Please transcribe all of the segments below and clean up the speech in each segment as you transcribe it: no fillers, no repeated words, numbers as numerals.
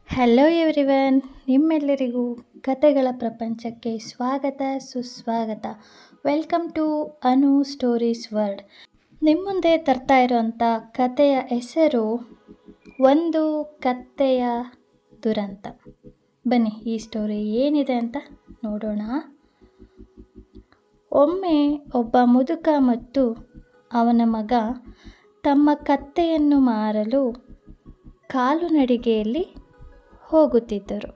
Hello everyone, ನಿಮ್ಮೆಲ್ಲರಿಗೂ ಕತೆಗಳ ಪ್ರಪಂಚಕ್ಕೆ ಸ್ವಾಗತ ಸುಸ್ವಾಗತ. Welcome to Anu stories world. ನಿಮ್ಮ ಮುಂದೆ ತರ್ತಾ ಇರೋಂಥ ಕತೆಯ ಹೆಸರು ಒಂದು ಕತ್ತೆಯ ದುರಂತ. ಬನ್ನಿ ಈ ಸ್ಟೋರಿ ಏನಿದೆ ಅಂತ ನೋಡೋಣ. ಒಮ್ಮೆ ಒಬ್ಬ ಮುದುಕ ಮತ್ತು ಅವನ ಮಗ ತಮ್ಮ ಕತ್ತೆಯನ್ನು ಮಾರಲು ಕಾಲುನಡಿಗೆಯಲ್ಲಿ ಹೋಗುತ್ತಿದ್ದರು.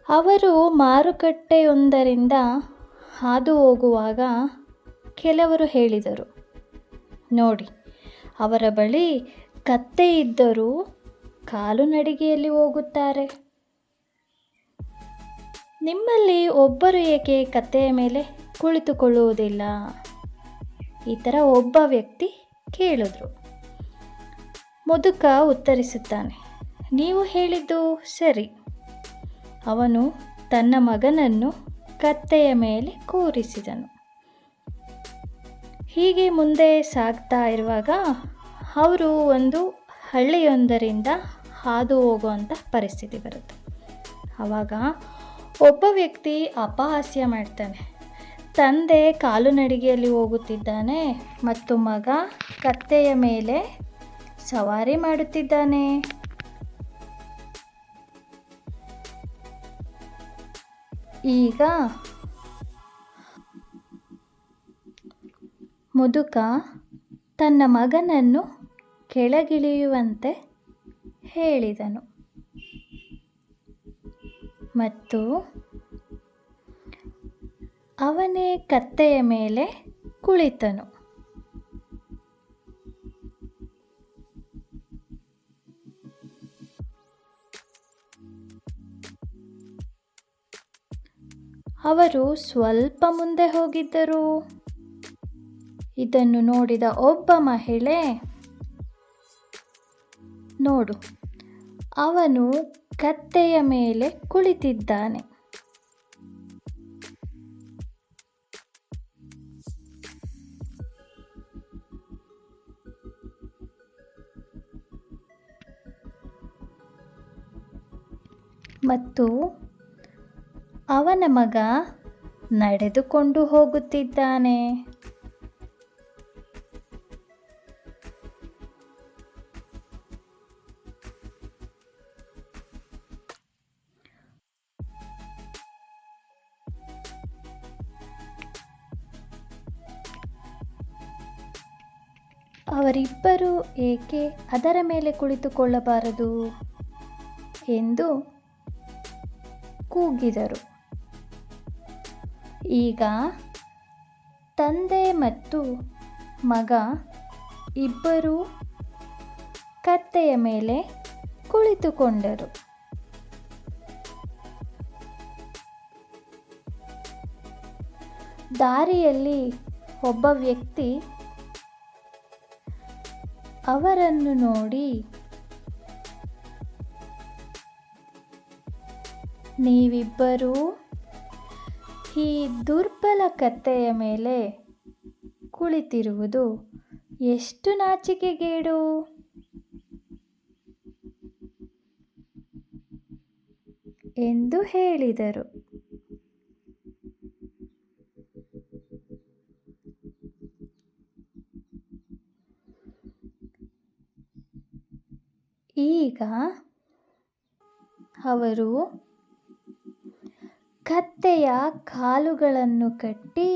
ಅವರು ಮಾರುಕಟ್ಟೆಯೊಂದರಿಂದ ಹಾದು ಹೋಗುವಾಗ ಕೆಲವರು ಹೇಳಿದರು, ನೋಡಿ, ಅವರ ಬಳಿ ಕತ್ತೆ ಇದ್ದರೂ ಕಾಲುನಡಿಗೆಯಲ್ಲಿ ಹೋಗುತ್ತಾರೆ. ನಿಮ್ಮಲ್ಲಿ ಒಬ್ಬರು ಏಕೆ ಕತ್ತೆಯ ಮೇಲೆ ಕುಳಿತುಕೊಳ್ಳುವುದಿಲ್ಲ? ಈ ಥರ ಒಬ್ಬ ವ್ಯಕ್ತಿ ಕೇಳಿದ್ರು. ಮುದುಕ ಉತ್ತರಿಸುತ್ತಾನೆ, ನೀವು ಹೇಳಿದ್ದು ಸರಿ. ಅವನು ತನ್ನ ಮಗನನ್ನು ಕತ್ತೆಯ ಮೇಲೆ ಕೂರಿಸಿದನು. ಹೀಗೆ ಮುಂದೆ ಸಾಗ್ತಾ ಇರುವಾಗ ಅವರು ಒಂದು ಹಳ್ಳಿಯೊಂದರಿಂದ ಹಾದು ಹೋಗುವಂಥ ಪರಿಸ್ಥಿತಿ ಬರುತ್ತೆ. ಆವಾಗ ಒಬ್ಬ ವ್ಯಕ್ತಿ ಅಪಹಾಸ್ಯ ಮಾಡ್ತಾನೆ. ತಂದೆ ಕಾಲುನಡಿಗೆಯಲ್ಲಿ ಹೋಗುತ್ತಿದ್ದಾನೆ ಮತ್ತು ಮಗ ಕತ್ತೆಯ ಮೇಲೆ ಸವಾರಿ ಮಾಡುತ್ತಿದ್ದಾನೆ. ಈಗ ಮುದುಕ ತನ್ನ ಮಗನನ್ನು ಕೆಳಗಿಳಿಯುವಂತೆ ಹೇಳಿದನು ಮತ್ತು ಅವನೇ ಕತ್ತೆಯ ಮೇಲೆ ಕುಳಿತನು. ಅವರು ಸ್ವಲ್ಪ ಮುಂದೆ ಹೋಗಿದ್ದರು. ಇದನ್ನು ನೋಡಿದ ಒಬ್ಬ ಮಹಿಳೆ, ನೋಡು, ಅವನು ಕತ್ತೆಯ ಮೇಲೆ ಕುಳಿತಿದ್ದಾನೆ. ಮತ್ತು ಅವನ ಮಗ ನಡೆದುಕೊಂಡು ಹೋಗುತ್ತಿದ್ದಾನೆ. ಅವರಿಬ್ಬರು ಏಕೆ ಅದರ ಮೇಲೆ ಕುಳಿತುಕೊಳ್ಳಬಾರದು ಎಂದು ಕೂಗಿದರು. ಈಗ ತಂದೆ ಮತ್ತು ಮಗ ಇಬ್ಬರೂ ಕತ್ತೆಯ ಮೇಲೆ ಕುಳಿತುಕೊಂಡರು. ದಾರಿಯಲ್ಲಿ ಒಬ್ಬ ವ್ಯಕ್ತಿ ಅವರನ್ನು ನೋಡಿ, ನೀವಿಬ್ಬರೂ ಈ ದುರ್ಬಲ ಕತ್ತೆಯ ಮೇಲೆ ಕುಳಿತಿರುವುದು ಎಷ್ಟು ನಾಚಿಕೆಗೇಡು ಎಂದು ಹೇಳಿದರು. ಈಗ ಅವರು ಕತ್ತೆಯ ಕಾಲುಗಳನ್ನು ಕಟ್ಟಿ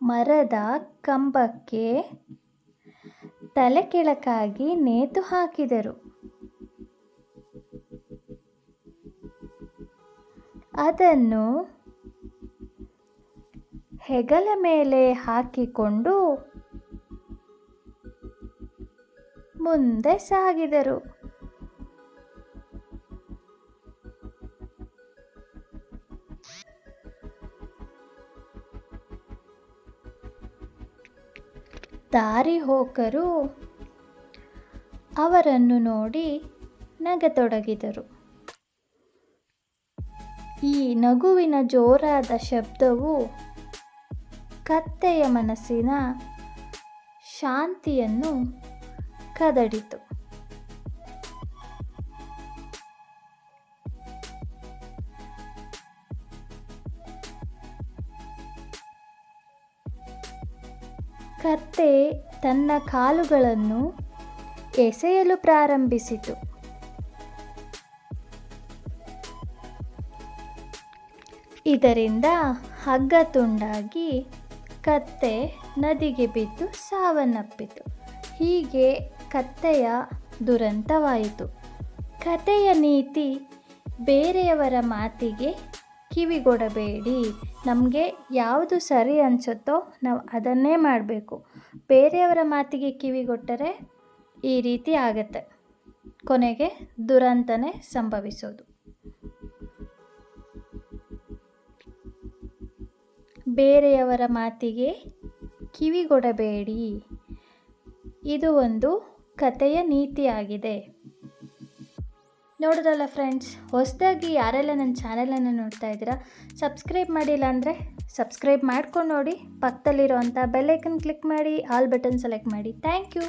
ಮರದ ಕಂಬಕ್ಕೆ ತಲೆ ಕೆಳಕಾಗಿ ನೇತು ಹಾಕಿದರು. ಅದನ್ನು ಹೆಗಲ ಮೇಲೆ ಹಾಕಿಕೊಂಡು ಮುಂದೆ ಸಾಗಿದರು. ದಾರಿ ಹೋಕರು ಅವರನ್ನು ನೋಡಿ ನಗತೊಡಗಿದರು. ಈ ನಗುವಿನ ಜೋರಾದ ಶಬ್ದವು ಕತ್ತೆಯ ಮನಸ್ಸಿನ ಶಾಂತಿಯನ್ನು ಕದಡಿತು. ಕತ್ತೆ ತನ್ನ ಕಾಲುಗಳನ್ನು ಎಸೆಯಲು ಪ್ರಾರಂಭಿಸಿತು. ಇದರಿಂದ ಹಗ್ಗ ತುಂಡಾಗಿ ಕತ್ತೆ ನದಿಗೆ ಬಿದ್ದು ಸಾವನ್ನಪ್ಪಿತು. ಹೀಗೆ ಕತ್ತೆಯ ದುರಂತವಾಯಿತು. ಕಥೆಯ ನೀತಿ: ಬೇರೆಯವರ ಮಾತಿಗೆ ಕಿವಿಗೊಡಬೇಡಿ. ನಮಗೆ ಯಾವುದು ಸರಿ ಅನಿಸುತ್ತೋ ನಾವು ಅದನ್ನೇ ಮಾಡಬೇಕು. ಬೇರೆಯವರ ಮಾತಿಗೆ ಕಿವಿಗೊಟ್ಟರೆ ಈ ರೀತಿ ಆಗತ್ತೆ, ಕೊನೆಗೆ ದುರಂತನೇ ಸಂಭವಿಸೋದು. ಬೇರೆಯವರ ಮಾತಿಗೆ ಕಿವಿಗೊಡಬೇಡಿ. ಇದು ಒಂದು ಕಥೆಯ ನೀತಿಯಾಗಿದೆ. ನೋಡಿದ್ರಲ್ಲ ಫ್ರೆಂಡ್ಸ್, ಹೊಸದಾಗಿ ಯಾರೆಲ್ಲ ನನ್ನ ಚಾನೆಲನ್ನು ನೋಡ್ತಾ ಇದ್ದೀರಾ, ಸಬ್ಸ್ಕ್ರೈಬ್ ಮಾಡಿಲ್ಲ ಅಂದರೆ ಸಬ್ಸ್ಕ್ರೈಬ್ ಮಾಡ್ಕೊಂಡು ನೋಡಿ. ಪಕ್ಕದಲ್ಲಿರೋವಂಥ ಬೆಲ್ಲೈಕನ್ ಕ್ಲಿಕ್ ಮಾಡಿ, ಆಲ್ ಬಟನ್ ಸೆಲೆಕ್ಟ್ ಮಾಡಿ. Thank you.